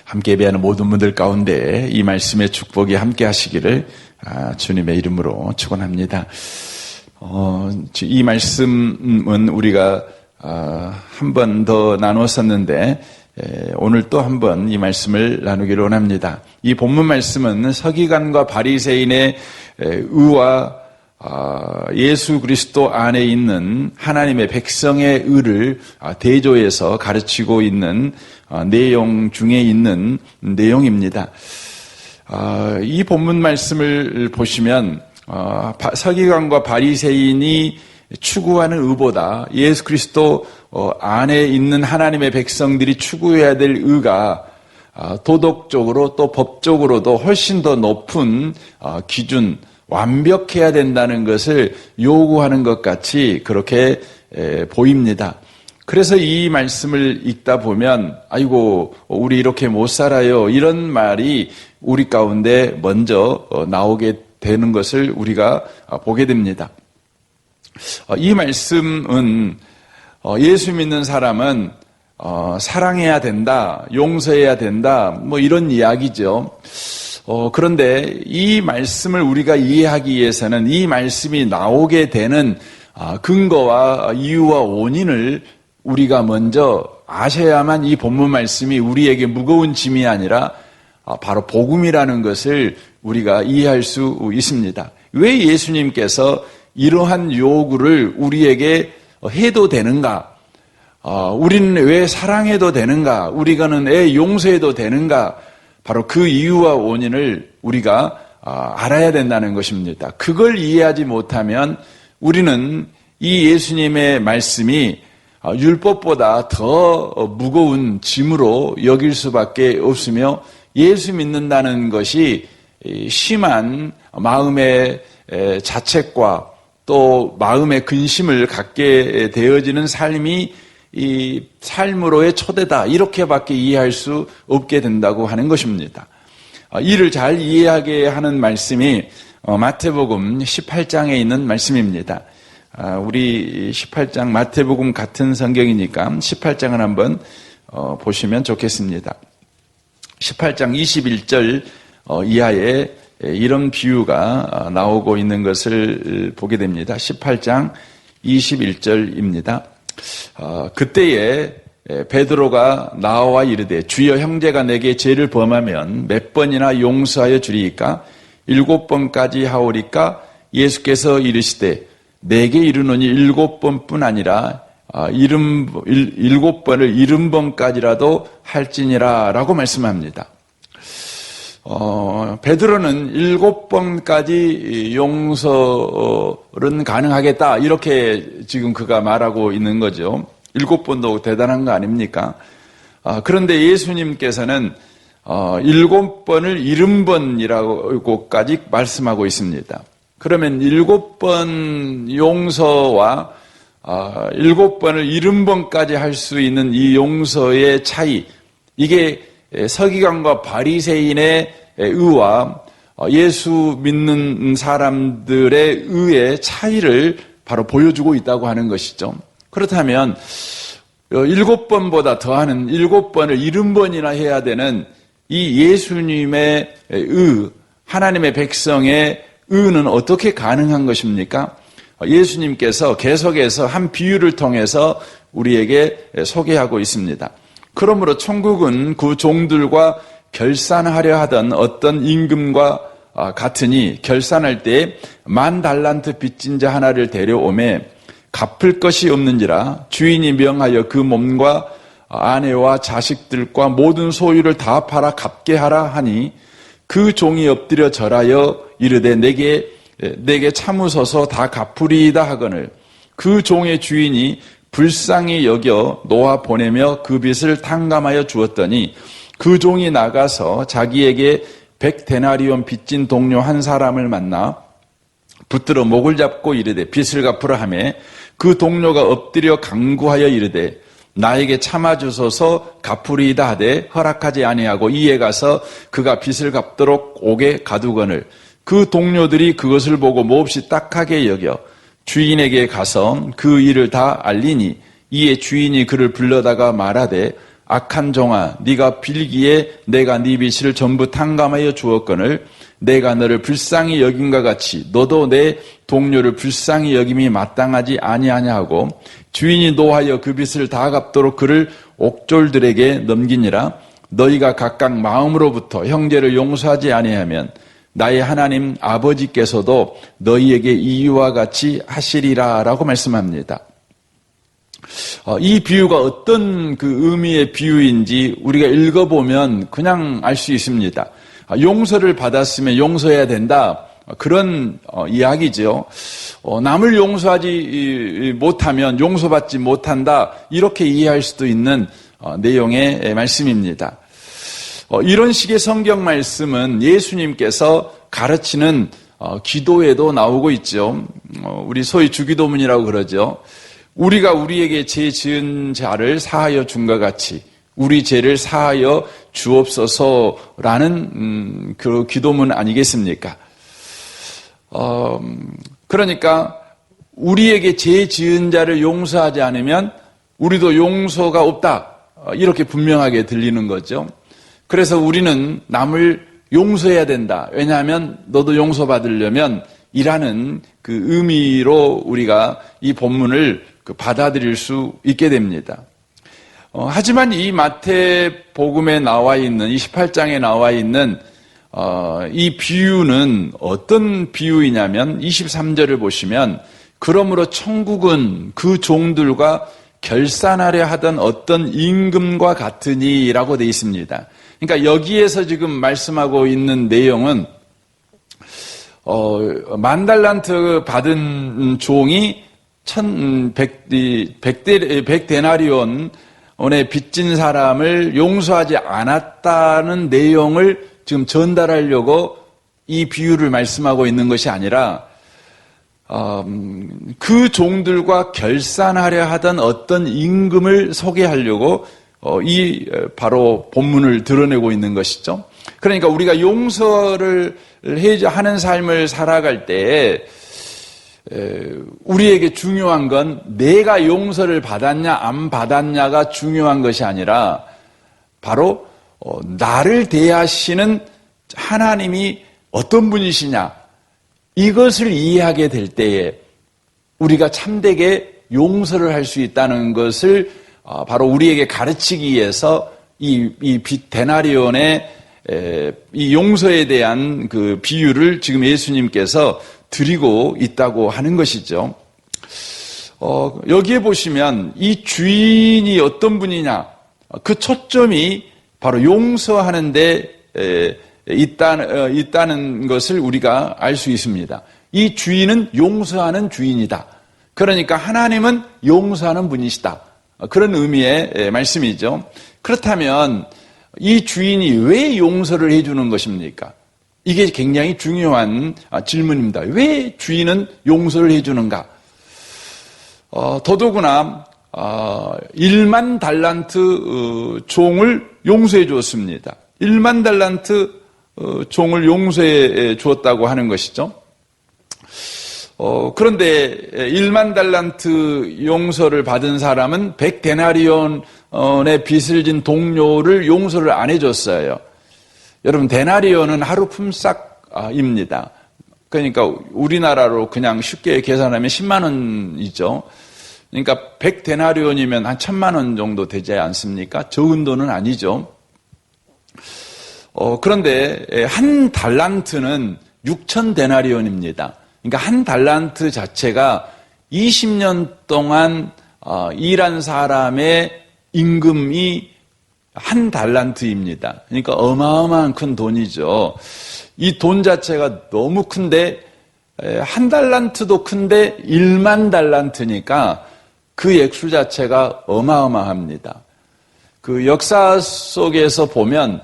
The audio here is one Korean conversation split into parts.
함께 예배하는 모든 분들 가운데 이 말씀의 축복이 함께 하시기를 주님의 이름으로 축원합니다. 이 말씀은 우리가 한 번 더 나눴었는데 오늘 또 한 번 이 말씀을 나누기를 원합니다. 이 본문 말씀은 서기관과 바리새인의 의와 예수 그리스도 안에 있는 하나님의 백성의 의를 대조해서 가르치고 있는 내용 중에 있는 내용입니다. 이 본문 말씀을 보시면 서기관과 바리새인이 추구하는 의보다 예수 그리스도 안에 있는 하나님의 백성들이 추구해야 될 의가 도덕적으로 또 법적으로도 훨씬 더 높은 기준, 완벽해야 된다는 것을 요구하는 것 같이 그렇게 보입니다. 그래서 이 말씀을 읽다 보면 아이고 우리 이렇게 못 살아요 이런 말이 우리 가운데 먼저 나오게 되는 것을 우리가 보게 됩니다. 이 말씀은 예수 믿는 사람은 사랑해야 된다, 용서해야 된다 뭐 이런 이야기죠. 그런데 이 말씀을 우리가 이해하기 위해서는 이 말씀이 나오게 되는 근거와 이유와 원인을 우리가 먼저 아셔야만 이 본문 말씀이 우리에게 무거운 짐이 아니라 바로 복음이라는 것을 우리가 이해할 수 있습니다. 왜 예수님께서 이러한 요구를 우리에게 해도 되는가? 우리는 왜 사랑해도 되는가? 우리가는 왜 용서해도 되는가? 바로 그 이유와 원인을 우리가 알아야 된다는 것입니다. 그걸 이해하지 못하면 우리는 이 예수님의 말씀이 율법보다 더 무거운 짐으로 여길 수밖에 없으며 예수 믿는다는 것이 심한 마음의 자책과 또 마음의 근심을 갖게 되어지는 삶이 이 삶으로의 초대다 이렇게밖에 이해할 수 없게 된다고 하는 것입니다. 이를 잘 이해하게 하는 말씀이 마태복음 18장에 있는 말씀입니다. 우리 18장 마태복음 같은 성경이니까 18장을 한번 보시면 좋겠습니다. 18장 21절 이하에 이런 비유가 나오고 있는 것을 보게 됩니다. 18장 21절입니다. 그때에 베드로가 나와 이르되 주여 형제가 내게 죄를 범하면 몇 번이나 용서하여 주리이까 7번까지 하오리까 예수께서 이르시되 내게 이르노니 7번뿐 아니라 7번을 70번까지라도 할지니라 라고 말씀합니다. 베드로는 7번까지 용서는 가능하겠다 이렇게 지금 그가 말하고 있는 거죠. 7번도 대단한 거 아닙니까? 그런데 예수님께서는 7번을 70번이라고까지 말씀하고 있습니다. 그러면 7번 용서와 7번을 70번까지 할 수 있는 이 용서의 차이, 이게 서기관과 바리새인의 의와 예수 믿는 사람들의 의의 차이를 바로 보여주고 있다고 하는 것이죠. 그렇다면 7번보다 더하는 7번을 70번이나 해야 되는 이 예수님의 의, 하나님의 백성의 의는 어떻게 가능한 것입니까? 예수님께서 계속해서 한 비유를 통해서 우리에게 소개하고 있습니다. 그러므로 천국은 그 종들과 결산하려 하던 어떤 임금과 같으니 결산할 때 10,000달란트 빚진 자 하나를 데려오매 갚을 것이 없는지라 주인이 명하여 그 몸과 아내와 자식들과 모든 소유를 다 팔아 갚게 하라 하니 그 종이 엎드려 절하여 이르되 내게 참으소서 다 갚으리이다 하거늘 그 종의 주인이 불쌍히 여겨 놓아 보내며 그 빚을 탕감하여 주었더니 그 종이 나가서 자기에게 100데나리온 빚진 동료 한 사람을 만나 붙들어 목을 잡고 이르되 빚을 갚으라 하매 그 동료가 엎드려 간구하여 이르되 나에게 참아주소서 갚으리이다 하되 허락하지 아니하고 이에 가서 그가 빚을 갚도록 옥에 가두거늘 그 동료들이 그것을 보고 몹시 딱하게 여겨 주인에게 가서 그 일을 다 알리니 이에 주인이 그를 불러다가 말하되 악한 종아, 네가 빌기에 내가 네 빚을 전부 탕감하여 주었거늘 내가 너를 불쌍히 여김과 같이 너도 내 동료를 불쌍히 여김이 마땅하지 아니하냐 하고 주인이 노하여 그 빚을 다 갚도록 그를 옥졸들에게 넘기니라. 너희가 각각 마음으로부터 형제를 용서하지 아니하면 나의 하나님 아버지께서도 너희에게 이와 같이 하시리라 라고 말씀합니다. 이 비유가 어떤 그 의미의 비유인지 우리가 읽어보면 그냥 알 수 있습니다. 용서를 받았으면 용서해야 된다. 그런 이야기죠. 남을 용서하지 못하면 용서받지 못한다. 이렇게 이해할 수도 있는 내용의 말씀입니다. 이런 식의 성경 말씀은 예수님께서 가르치는 기도에도 나오고 있죠. 우리 소위 주기도문이라고 그러죠. 우리가 우리에게 죄 지은 자를 사하여 준과 같이 우리 죄를 사하여 주옵소서라는 그 기도문 아니겠습니까? 그러니까 우리에게 죄 지은 자를 용서하지 않으면 우리도 용서가 없다. 이렇게 분명하게 들리는 거죠. 그래서 우리는 남을 용서해야 된다. 왜냐하면 너도 용서받으려면 이라는 그 의미로 우리가 이 본문을 받아들일 수 있게 됩니다. 하지만 이 마태복음에 나와 있는 28장에 나와 있는 이 비유는 어떤 비유이냐면 23절을 보시면 그러므로 천국은 그 종들과 결산하려 하던 어떤 임금과 같으니라고 되어 있습니다. 그러니까 여기에서 지금 말씀하고 있는 내용은 10,000달란트 받은 종이 100데나리온의 빚진 사람을 용서하지 않았다는 내용을 지금 전달하려고 이 비유를 말씀하고 있는 것이 아니라 그 종들과 결산하려 하던 어떤 임금을 소개하려고 바로 본문을 드러내고 있는 것이죠. 그러니까 우리가 용서를 하는 삶을 살아갈 때에 우리에게 중요한 건 내가 용서를 받았냐 안 받았냐가 중요한 것이 아니라 바로 나를 대하시는 하나님이 어떤 분이시냐 이것을 이해하게 될 때에 우리가 참되게 용서를 할 수 있다는 것을 바로 우리에게 가르치기 위해서 이 데나리온의 이 용서에 대한 그 비유를 지금 예수님께서 드리고 있다고 하는 것이죠. 여기에 보시면 이 주인이 어떤 분이냐 그 초점이 바로 용서하는 데 있다는 것을 우리가 알 수 있습니다. 이 주인은 용서하는 주인이다. 그러니까 하나님은 용서하는 분이시다. 그런 의미의 말씀이죠. 그렇다면 이 주인이 왜 용서를 해주는 것입니까? 이게 굉장히 중요한 질문입니다. 왜 주인은 용서를 해주는가? 더더구나 10,000달란트 종을 용서해 주었습니다. 10,000달란트 종을 용서해 주었다고 하는 것이죠. 그런데 10,000달란트 용서를 받은 사람은 100데나리온의 빚을 진 동료를 용서를 안 해줬어요. 여러분 데나리온은 하루 품삯입니다. 그러니까 우리나라로 그냥 쉽게 계산하면 10만 원이죠. 그러니까 100데나리온이면 한 1,000만 원 정도 되지 않습니까? 적은 돈은 아니죠. 그런데 한 달란트는 6,000데나리온입니다. 그러니까 한 달란트 자체가 20년 동안 일한 사람의 임금이 한 달란트입니다. 그러니까 어마어마한 큰 돈이죠. 이 돈 자체가 너무 큰데 한 달란트도 큰데 10,000달란트니까 그 액수 자체가 어마어마합니다. 그 역사 속에서 보면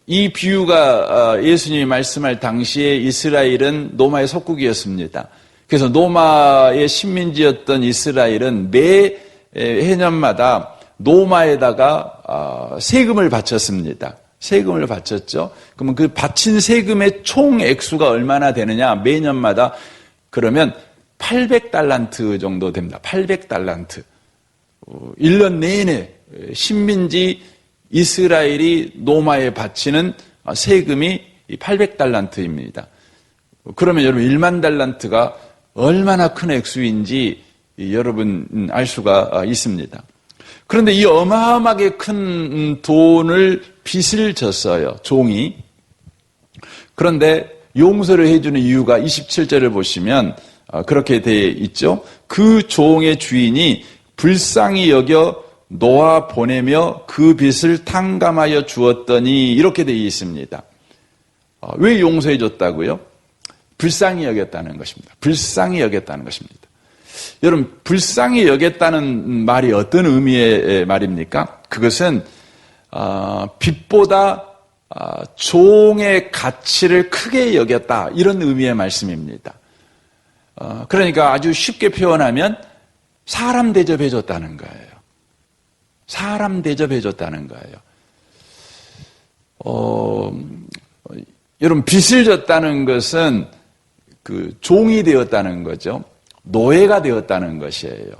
이 비유가 예수님이 말씀할 당시에 이스라엘은 로마의 속국이었습니다. 그래서 로마의 식민지였던 이스라엘은 매 해년마다 로마에다가 세금을 바쳤습니다. 세금을 바쳤죠. 그러면 그 바친 세금의 총 액수가 얼마나 되느냐? 매년마다 그러면 800달란트 정도 됩니다. 800달란트. 1년 내내 식민지 이스라엘이 로마에 바치는 세금이 800달란트입니다. 그러면 여러분 1만 달란트가 얼마나 큰 액수인지 여러분 알 수가 있습니다. 그런데 이 어마어마하게 큰 돈을 빚을 졌어요, 종이. 그런데 용서를 해주는 이유가 27절을 보시면 그렇게 되어 있죠. 그 종의 주인이 불쌍히 여겨 놓아 보내며 그 빚을 탕감하여 주었더니 이렇게 되어 있습니다. 왜 용서해 줬다고요? 불쌍히 여겼다는 것입니다. 불쌍히 여겼다는 것입니다. 여러분, 불쌍히 여겼다는 말이 어떤 의미의 말입니까? 그것은 빚보다 종의 가치를 크게 여겼다, 이런 의미의 말씀입니다. 그러니까 아주 쉽게 표현하면 사람 대접해 줬다는 거예요. 사람 대접해 줬다는 거예요. 여러분, 빚을 졌다는 것은 그 종이 되었다는 거죠. 노예가 되었다는 것이에요.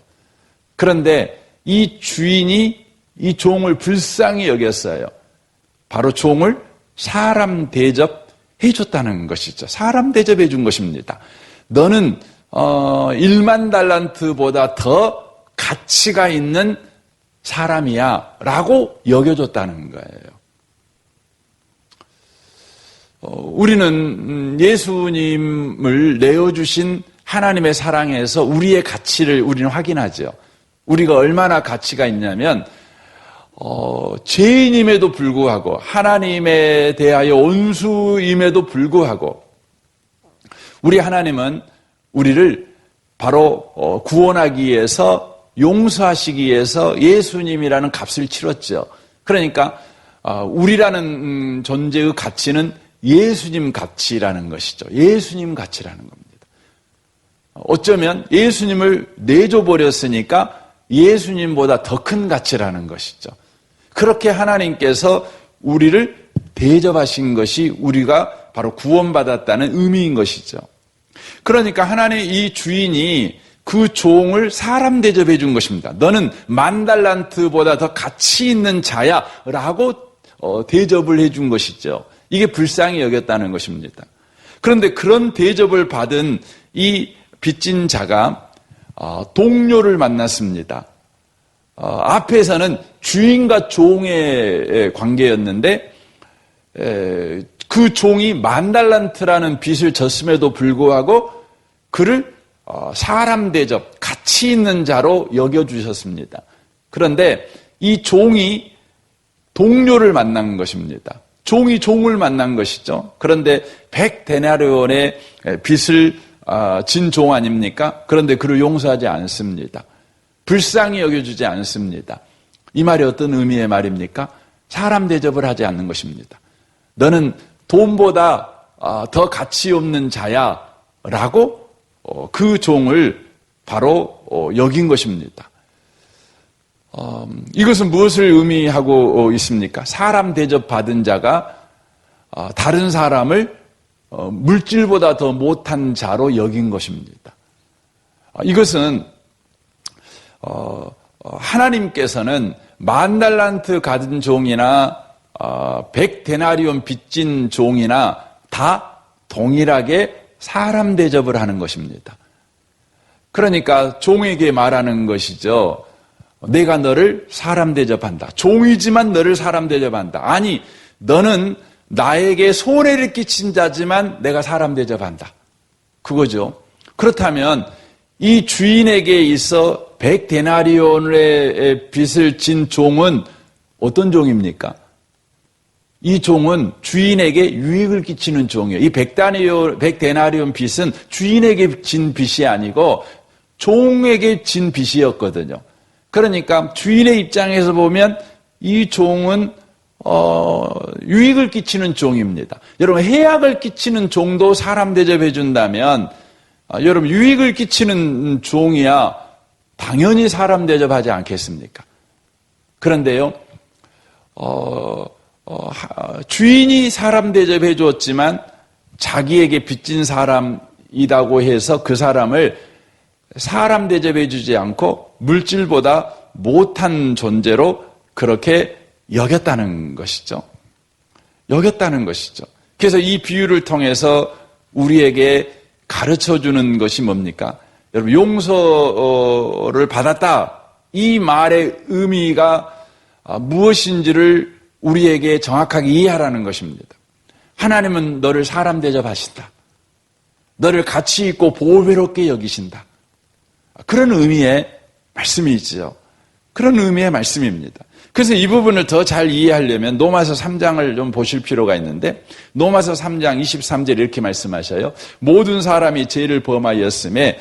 그런데 이 주인이 이 종을 불쌍히 여겼어요. 바로 종을 사람 대접해 줬다는 것이죠. 사람 대접해 준 것입니다. 너는 1만 달란트보다 더 가치가 있는 사람이야 라고 여겨줬다는 거예요. 우리는 예수님을 내어주신 하나님의 사랑에서 우리의 가치를 우리는 확인하죠. 우리가 얼마나 가치가 있냐면 죄인임에도 불구하고, 하나님에 대하여 온수임에도 불구하고, 우리 하나님은 우리를 바로 구원하기 위해서, 용서하시기 위해서 예수님이라는 값을 치렀죠. 그러니까 우리라는 존재의 가치는 예수님 가치라는 것이죠. 예수님 가치라는 겁니다. 어쩌면 예수님을 내줘버렸으니까 예수님보다 더 큰 가치라는 것이죠. 그렇게 하나님께서 우리를 대접하신 것이 우리가 바로 구원받았다는 의미인 것이죠. 그러니까 하나님의 이 주인이 그 종을 사람 대접해 준 것입니다. 너는 1만 달란트보다 더 가치 있는 자야 라고 대접을 해 준 것이죠. 이게 불쌍히 여겼다는 것입니다. 그런데 그런 대접을 받은 이 빚진 자가 동료를 만났습니다. 앞에서는 주인과 종의 관계였는데 그 종이 1만 달란트라는 빚을 졌음에도 불구하고 그를 사람 대접, 가치 있는 자로 여겨주셨습니다. 그런데 이 종이 동료를 만난 것입니다. 종이 종을 만난 것이죠. 그런데 100데나리온의 빚을 진 종 아닙니까? 그런데 그를 용서하지 않습니다. 불쌍히 여겨주지 않습니다. 이 말이 어떤 의미의 말입니까? 사람 대접을 하지 않는 것입니다. 너는 돈보다 더 가치 없는 자야 라고 그 종을 바로 여긴 것입니다. 이것은 무엇을 의미하고 있습니까? 사람 대접받은 자가 다른 사람을 물질보다 더 못한 자로 여긴 것입니다. 이것은 하나님께서는 1만 달란트 가진 종이나 100데나리온 빚진 종이나 다 동일하게 사람 대접을 하는 것입니다. 그러니까 종에게 말하는 것이죠. 내가 너를 사람 대접한다. 종이지만 너를 사람 대접한다. 아니, 너는 나에게 손해를 끼친 자지만 내가 사람 대접한다. 그거죠. 그렇다면 이 주인에게 있어 100데나리온의 빚을 진 종은 어떤 종입니까? 이 종은 주인에게 유익을 끼치는 종이에요. 이 100데나리온 빚은 주인에게 진 빚이 아니고 종에게 진 빚이었거든요. 그러니까 주인의 입장에서 보면 이 종은 유익을 끼치는 종입니다. 여러분, 해악을 끼치는 종도 사람 대접해 준다면 여러분, 유익을 끼치는 종이야 당연히 사람 대접하지 않겠습니까? 그런데요, 주인이 사람 대접해 주었지만 자기에게 빚진 사람이라고 해서 그 사람을 사람 대접해 주지 않고 물질보다 못한 존재로 그렇게 여겼다는 것이죠. 여겼다는 것이죠. 그래서 이 비유를 통해서 우리에게 가르쳐주는 것이 뭡니까? 여러분, 용서를 받았다. 이 말의 의미가 무엇인지를 우리에게 정확하게 이해하라는 것입니다. 하나님은 너를 사람 대접하신다. 너를 가치 있고 보배롭게 여기신다. 그런 의미의 말씀이지요. 그런 의미의 말씀입니다. 그래서 이 부분을 더 잘 이해하려면 노마서 3장을 좀 보실 필요가 있는데, 노마서 3장 23절 이렇게 말씀하셔요. 모든 사람이 죄를 범하였음에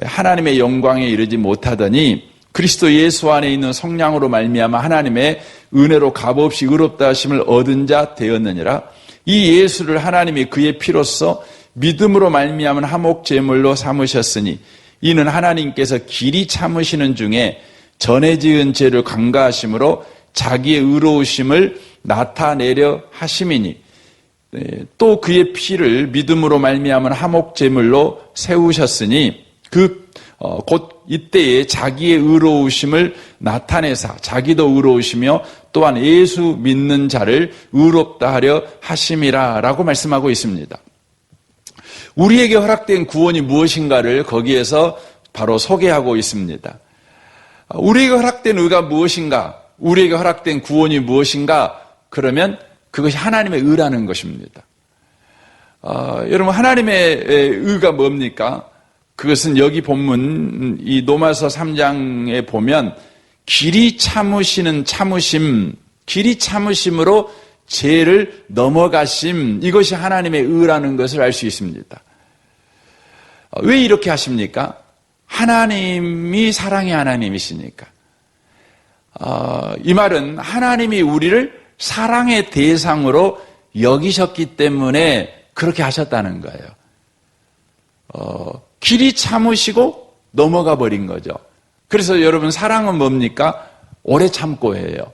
하나님의 영광에 이르지 못하더니 그리스도 예수 안에 있는 성령으로 말미암아 하나님의 은혜로 값없이 의롭다 하심을 얻은 자 되었느니라. 이 예수를 하나님이 그의 피로써 믿음으로 말미암은 화목 제물로 삼으셨으니 이는 하나님께서 길이 참으시는 중에 전에 지은 죄를 간과하심으로 자기의 의로우심을 나타내려 하심이니, 또 그의 피를 믿음으로 말미암은 화목 제물로 세우셨으니 곧 이때에 자기의 의로우심을 나타내사 자기도 의로우시며 또한 예수 믿는 자를 의롭다 하려 하심이라 라고 말씀하고 있습니다. 우리에게 허락된 구원이 무엇인가를 거기에서 바로 소개하고 있습니다. 우리에게 허락된 의가 무엇인가? 우리에게 허락된 구원이 무엇인가? 그러면 그것이 하나님의 의라는 것입니다. 여러분, 하나님의 의가 뭡니까? 그것은 여기 본문 이 노마서 3장에 보면 길이 참으시는 참으심, 길이 참으심으로 죄를 넘어가심, 이것이 하나님의 의라는 것을 알 수 있습니다. 왜 이렇게 하십니까? 하나님이 사랑의 하나님이시니까. 이 말은 하나님이 우리를 사랑의 대상으로 여기셨기 때문에 그렇게 하셨다는 거예요. 길이 참으시고 넘어가 버린 거죠. 그래서 여러분, 사랑은 뭡니까? 오래 참고예요.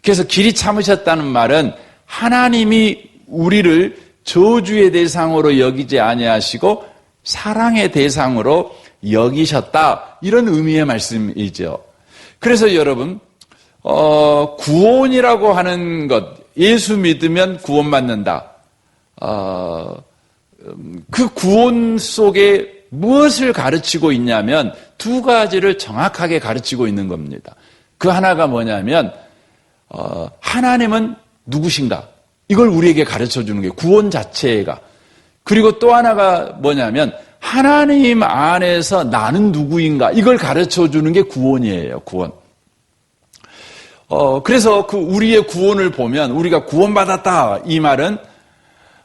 그래서 길이 참으셨다는 말은 하나님이 우리를 저주의 대상으로 여기지 아니하시고 사랑의 대상으로 여기셨다, 이런 의미의 말씀이죠. 그래서 여러분, 구원이라고 하는 것, 예수 믿으면 구원받는다. 그 구원 속에 무엇을 가르치고 있냐면 두 가지를 정확하게 가르치고 있는 겁니다. 그 하나가 뭐냐면 하나님은 누구신가? 이걸 우리에게 가르쳐 주는 게 구원 자체가. 그리고 또 하나가 뭐냐면 하나님 안에서 나는 누구인가? 이걸 가르쳐 주는 게 구원이에요. 구원. 그래서 그 우리의 구원을 보면 우리가 구원받았다, 이 말은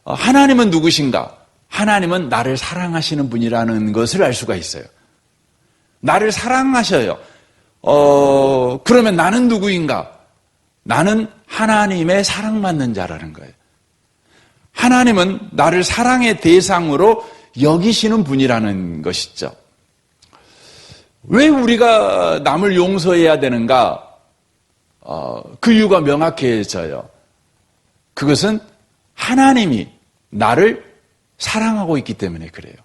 하나님은 누구신가? 하나님은 나를 사랑하시는 분이라는 것을 알 수가 있어요. 나를 사랑하셔요. 그러면 나는 누구인가? 나는 하나님의 사랑받는 자라는 거예요. 하나님은 나를 사랑의 대상으로 여기시는 분이라는 것이죠. 왜 우리가 남을 용서해야 되는가? 그 이유가 명확해져요. 그것은 하나님이 나를 사랑하고 있기 때문에 그래요.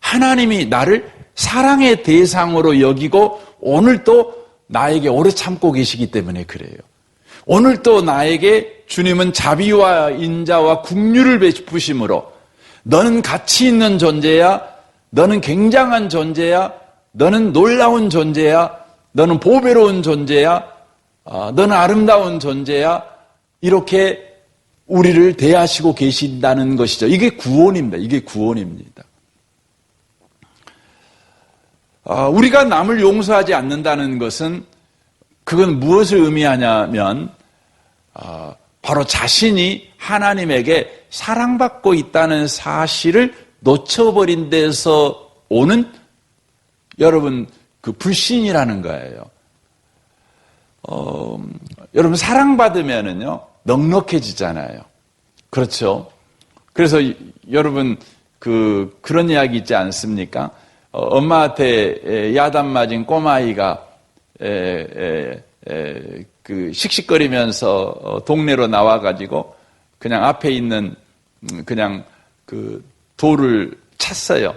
하나님이 나를 사랑의 대상으로 여기고 오늘도 나에게 오래 참고 계시기 때문에 그래요. 오늘도 나에게 주님은 자비와 인자와 긍휼을 베푸심으로 너는 가치 있는 존재야, 너는 굉장한 존재야, 너는 놀라운 존재야, 너는 보배로운 존재야, 너는 아름다운 존재야, 이렇게 우리를 대하시고 계신다는 것이죠. 이게 구원입니다. 이게 구원입니다. 우리가 남을 용서하지 않는다는 것은 그건 무엇을 의미하냐면 바로 자신이 하나님에게 사랑받고 있다는 사실을 놓쳐버린 데서 오는 여러분 그 불신이라는 거예요. 여러분 사랑받으면은요 넉넉해지잖아요. 그렇죠? 그래서 여러분 그런 이야기 있지 않습니까? 엄마한테 야단 맞은 꼬마아이가 그 씩씩거리면서 동네로 나와가지고 그냥 앞에 있는 그냥 그 돌을 찼어요.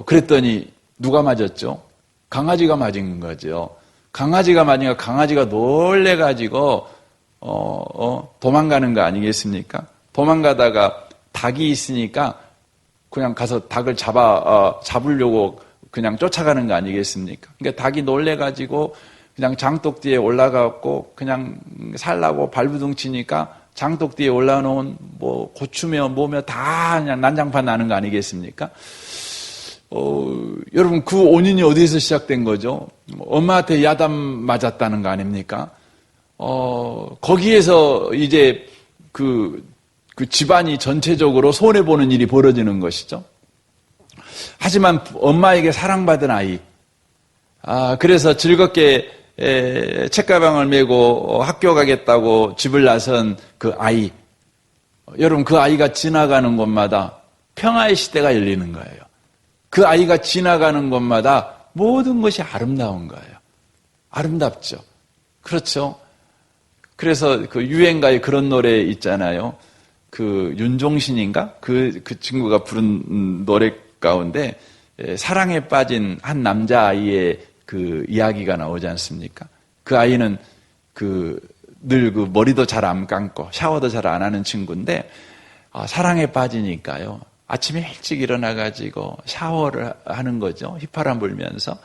그랬더니 누가 맞았죠? 강아지가 맞은 거죠. 강아지가 맞으니까 강아지가 놀래가지고 도망가는 거 아니겠습니까? 도망가다가 닭이 있으니까 그냥 가서 닭을 잡으려고 그냥 쫓아가는 거 아니겠습니까? 그러니까 닭이 놀래가지고 그냥 장독 뒤에 올라가고 그냥 살라고 발부둥 치니까 장독 뒤에 올라놓은 뭐 고추며 뭐며 다 그냥 난장판 나는 거 아니겠습니까? 여러분 그 원인이 어디에서 시작된 거죠? 엄마한테 야단 맞았다는 거 아닙니까? 거기에서 이제 그 집안이 전체적으로 손해보는 일이 벌어지는 것이죠. 하지만 엄마에게 사랑받은 아이, 그래서 즐겁게 책가방을 메고 학교 가겠다고 집을 나선 그 아이, 여러분 그 아이가 지나가는 곳마다 평화의 시대가 열리는 거예요. 그 아이가 지나가는 곳마다 모든 것이 아름다운 거예요. 아름답죠. 그렇죠. 그래서 그 유행가에 그런 노래 있잖아요. 그 윤종신인가? 그 친구가 부른 노래 가운데 사랑에 빠진 한 남자아이의 그 이야기가 나오지 않습니까? 그 아이는 늘 그 머리도 잘 안 감고 샤워도 잘 안 하는 친구인데 사랑에 빠지니까요. 아침에 일찍 일어나가지고 샤워를 하는 거죠. 휘파람 불면서.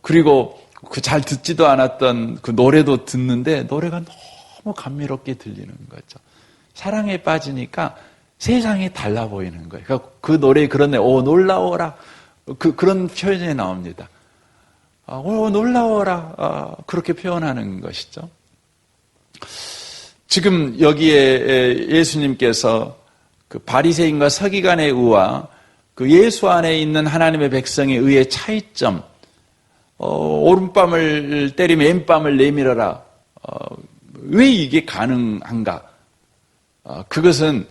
그리고 그 잘 듣지도 않았던 그 노래도 듣는데 노래가 너무 감미롭게 들리는 거죠. 사랑에 빠지니까 세상이 달라 보이는 거예요. 그러니까 그 노래에 그런 놀라워라. 그런 표현이 나옵니다. 놀라워라. 그렇게 표현하는 것이죠. 지금 여기에 예수님께서 그 바리새인과 서기관의 의와 그 예수 안에 있는 하나님의 백성의 의의 차이점, 오른밤을 때리면 왼밤을 내밀어라. 왜 이게 가능한가? 그것은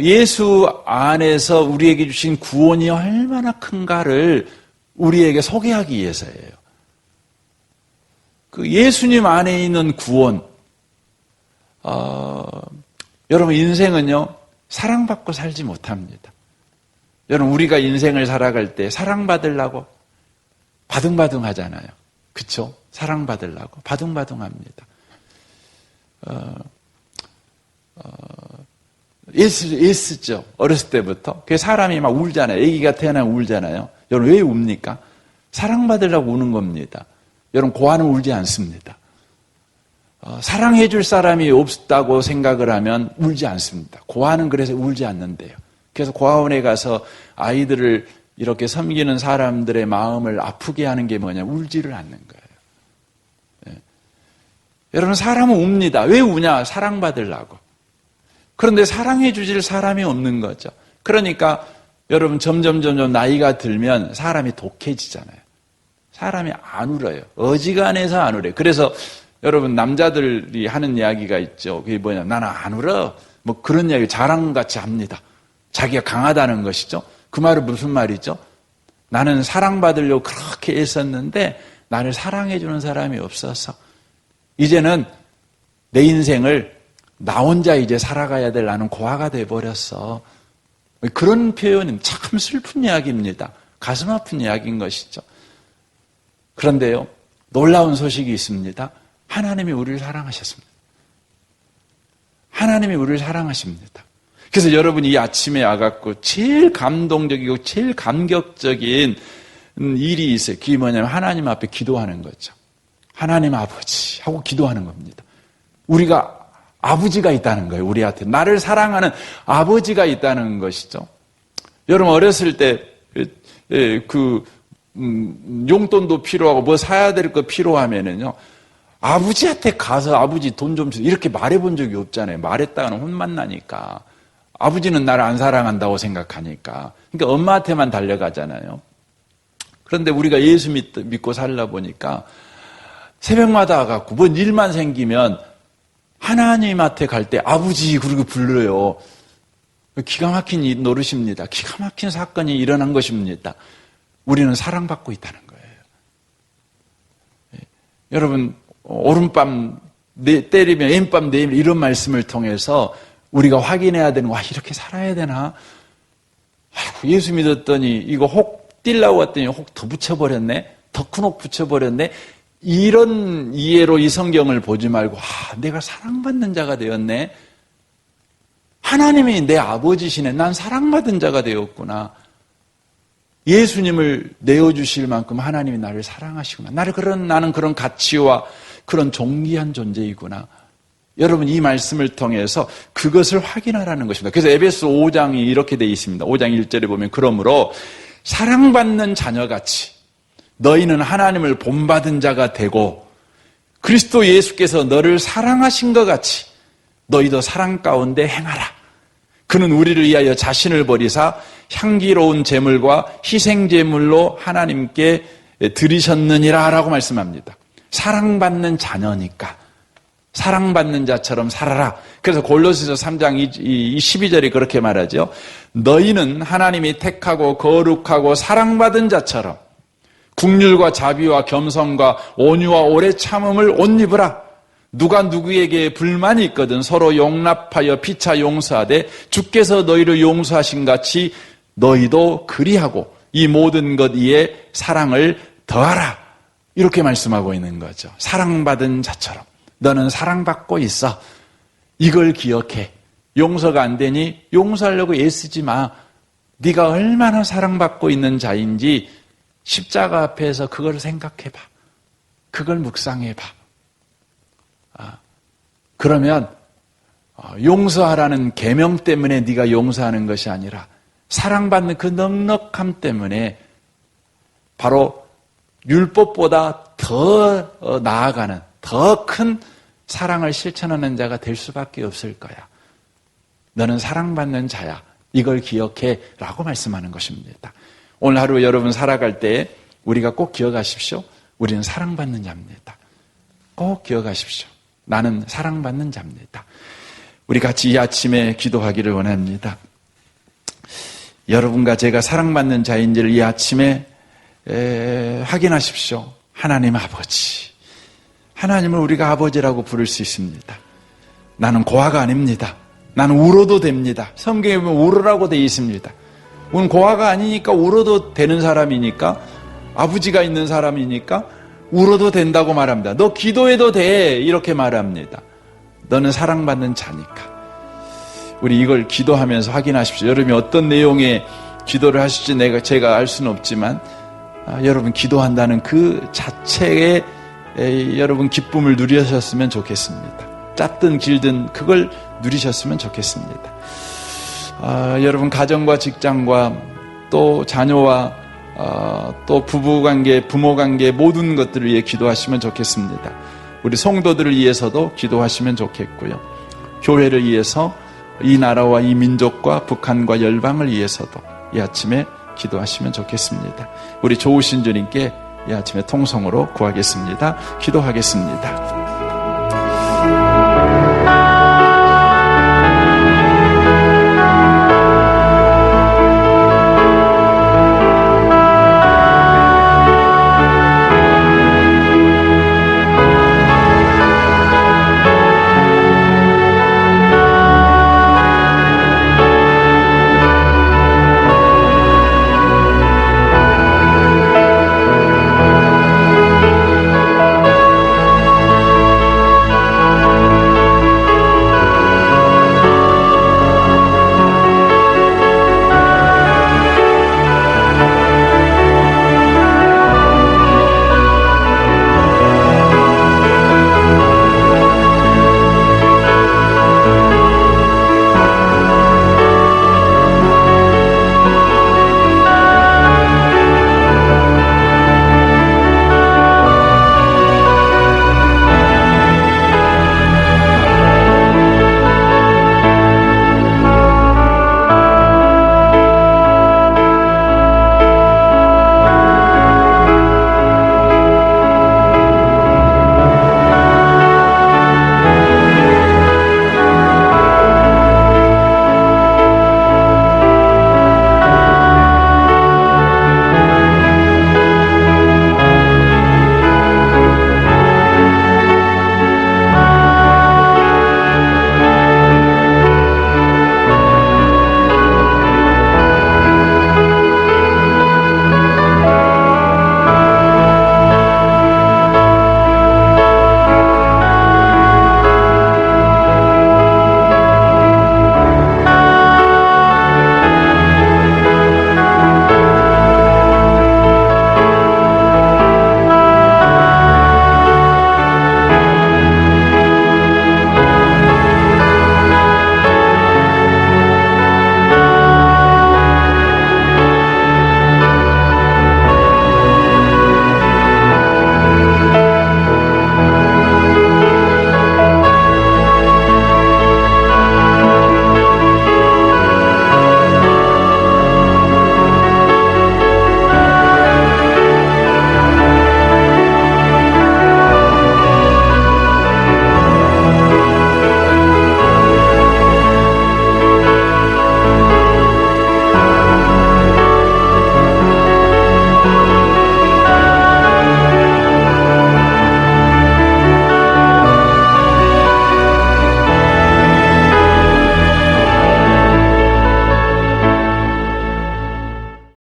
예수 안에서 우리에게 주신 구원이 얼마나 큰가를 우리에게 소개하기 위해서예요. 그 예수님 안에 있는 구원, 여러분 인생은요 사랑받고 살지 못합니다. 여러분 우리가 인생을 살아갈 때 사랑받으려고 바둥바둥 하잖아요. 그렇죠? 사랑받으려고 바둥바둥 합니다. 애쓰죠. 어렸을 때부터. 그 사람이 막 울잖아요. 아기가 태어나면 울잖아요. 여러분 왜 웁니까? 사랑받으려고 우는 겁니다. 여러분 고아는 울지 않습니다. 사랑해 줄 사람이 없다고 생각을 하면 울지 않습니다. 고아는 그래서 울지 않는데요. 그래서 고아원에 가서 아이들을 이렇게 섬기는 사람들의 마음을 아프게 하는 게 뭐냐? 울지를 않는 거예요. 예. 여러분 사람은 웁니다. 왜 우냐? 사랑받으려고. 그런데 사랑해 주실 사람이 없는 거죠. 그러니까 여러분 점점 나이가 들면 사람이 독해지잖아요. 사람이 안 울어요. 어지간해서 안 울어요. 그래서 여러분 남자들이 하는 이야기가 있죠. 그게 뭐냐? 나는 안 울어. 뭐 그런 이야기 자랑같이 합니다. 자기가 강하다는 것이죠. 그 말은 무슨 말이죠? 나는 사랑받으려고 그렇게 애썼는데 나를 사랑해 주는 사람이 없어서 이제는 내 인생을 나 혼자 이제 살아가야 될 나는 고아가 돼버렸어. 그런 표현은 참 슬픈 이야기입니다. 가슴 아픈 이야기인 것이죠. 그런데요, 놀라운 소식이 있습니다. 하나님이 우리를 사랑하셨습니다. 하나님이 우리를 사랑하십니다. 그래서 여러분이 이 아침에 와갖고 제일 감동적이고 제일 감격적인 일이 있어요. 그게 뭐냐면 하나님 앞에 기도하는 거죠. 하나님 아버지 하고 기도하는 겁니다. 우리가 아버지가 있다는 거예요. 우리한테 나를 사랑하는 아버지가 있다는 것이죠. 여러분 어렸을 때 용돈도 필요하고 뭐 사야 될 거 필요하면은요 아버지한테 가서 아버지 돈 좀 주세요 이렇게 말해본 적이 없잖아요. 말했다가는 혼만 나니까. 아버지는 나를 안 사랑한다고 생각하니까. 그러니까 엄마한테만 달려가잖아요. 그런데 우리가 예수 믿고 살다 보니까 새벽마다 가고 뭔 일만 생기면 하나님한테 갈 때 아버지 그러고 불러요. 기가 막힌 노릇입니다. 기가 막힌 사건이 일어난 것입니다. 우리는 사랑받고 있다는 거예요. 여러분 오른밤 때리면 왼밤 내밀 이런 말씀을 통해서 우리가 확인해야 되는 와 이렇게 살아야 되나? 아이고, 예수 믿었더니 이거 혹 뛸라고 했더니 혹 더 붙여버렸네. 더 큰 옥 붙여버렸네. 이런 이해로 이 성경을 보지 말고 내가 사랑받는 자가 되었네. 하나님이 내 아버지시네. 난 사랑받은 자가 되었구나. 예수님을 내어주실 만큼 하나님이 나를 사랑하시구나. 나는 그런 가치와 그런 존귀한 존재이구나. 여러분, 이 말씀을 통해서 그것을 확인하라는 것입니다. 그래서 에베소 5장이 이렇게 되어 있습니다. 5장 1절에 보면 그러므로 사랑받는 자녀같이 너희는 하나님을 본받은 자가 되고 그리스도 예수께서 너를 사랑하신 것 같이 너희도 사랑 가운데 행하라. 그는 우리를 위하여 자신을 버리사 향기로운 제물과 희생 제물로 하나님께 드리셨느니라 라고 말씀합니다. 사랑받는 자녀니까 사랑받는 자처럼 살아라. 그래서 골로새서 3장 12절이 그렇게 말하죠. 너희는 하나님이 택하고 거룩하고 사랑받은 자처럼 국률과 자비와 겸손과 온유와 오래 참음을 옷 입으라. 누가 누구에게 불만이 있거든 서로 용납하여 피차 용서하되 주께서 너희를 용서하신 같이 너희도 그리하고 이 모든 것 위에 사랑을 더하라. 이렇게 말씀하고 있는 거죠. 사랑받은 자처럼 너는 사랑받고 있어. 이걸 기억해. 용서가 안 되니 용서하려고 애쓰지 마. 네가 얼마나 사랑받고 있는 자인지 십자가 앞에서 그걸 생각해봐. 그걸 묵상해봐. 그러면 용서하라는 계명 때문에 네가 용서하는 것이 아니라 사랑받는 그 넉넉함 때문에 바로 율법보다 더 나아가는 더 큰 사랑을 실천하는 자가 될 수밖에 없을 거야. 너는 사랑받는 자야. 이걸 기억해 라고 말씀하는 것입니다. 오늘 하루 여러분 살아갈 때 우리가 꼭 기억하십시오. 우리는 사랑받는 자입니다. 꼭 기억하십시오. 나는 사랑받는 자입니다. 우리 같이 이 아침에 기도하기를 원합니다. 여러분과 제가 사랑받는 자인지를 이 아침에 확인하십시오. 하나님 아버지. 하나님을 우리가 아버지라고 부를 수 있습니다. 나는 고아가 아닙니다. 나는 울어도 됩니다. 성경에 보면 울으라고 되어 있습니다. 우리는 고아가 아니니까 울어도 되는 사람이니까 아버지가 있는 사람이니까 울어도 된다고 말합니다. 너 기도해도 돼 이렇게 말합니다. 너는 사랑받는 자니까. 우리 이걸 기도하면서 확인하십시오. 여러분이 어떤 내용의 기도를 하실지 제가 알 수는 없지만 여러분 기도한다는 그 자체에 여러분 기쁨을 누리셨으면 좋겠습니다. 짧든 길든 그걸 누리셨으면 좋겠습니다. 여러분 가정과 직장과 또 자녀와 또 부부관계, 부모관계 모든 것들을 위해 기도하시면 좋겠습니다. 우리 성도들을 위해서도 기도하시면 좋겠고요. 교회를 위해서 이 나라와 이 민족과 북한과 열방을 위해서도 이 아침에 기도하시면 좋겠습니다. 우리 좋으신 주님께 이 아침에 통성으로 구하겠습니다. 기도하겠습니다.